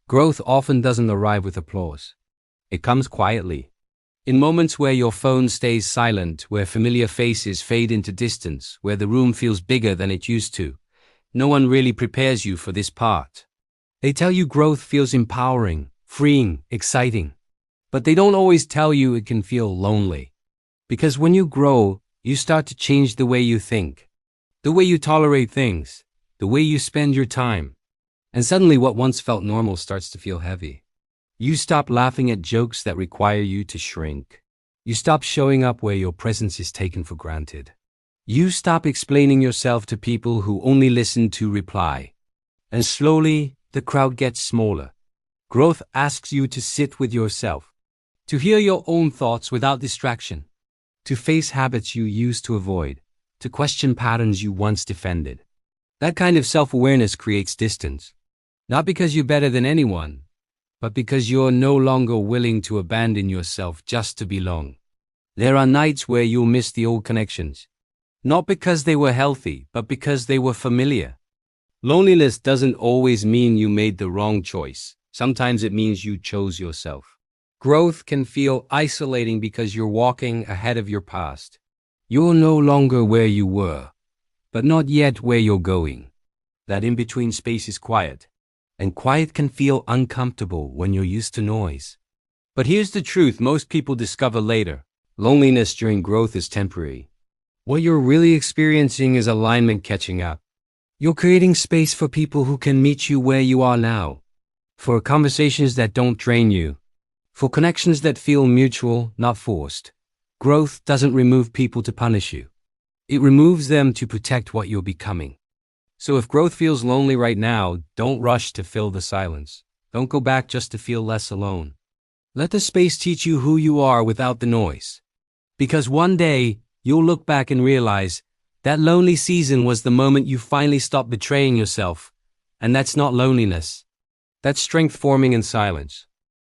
Growth often doesn't arrive with applause. It comes quietly. In moments where your phone stays silent, where familiar faces fade into distance, where the room feels bigger than it used to, no one really prepares you for this part. They tell you growth feels empowering, freeing, exciting. But they don't always tell you it can feel lonely. Because when you grow, you start to change the way you think, the way you tolerate things, the way you spend your time. And suddenly what once felt normal starts to feel heavy. You stop laughing at jokes that require you to shrink. You stop showing up where your presence is taken for granted. You stop explaining yourself to people who only listen to reply. And slowly, the crowd gets smaller. Growth asks you to sit with yourself, to hear your own thoughts without distraction, to face habits you used to avoid, to question patterns you once defended. That kind of self-awareness creates distance. Not because you're better than anyone, but because you're no longer willing to abandon yourself just to belong. There are nights where you'll miss the old connections, not because they were healthy, but because they were familiar. Loneliness doesn't always mean you made the wrong choice. Sometimes it means you chose yourself. Growth can feel isolating because you're walking ahead of your past. You're no longer where you were, but not yet where you're going. That in-between space is quiet. And quiet can feel uncomfortable when you're used to noise. But here's the truth most people discover later. Loneliness during growth is temporary. What you're really experiencing is alignment catching up. You're creating space for people who can meet you where you are now. For conversations that don't drain you. For connections that feel mutual, not forced. Growth doesn't remove people to punish you. It removes them to protect what you're becoming. So if growth feels lonely right now, don't rush to fill the silence. Don't go back just to feel less alone. Let the space teach you who you are without the noise. Because one day, you'll look back and realize that lonely season was the moment you finally stopped betraying yourself. And that's not loneliness. That's strength forming in silence.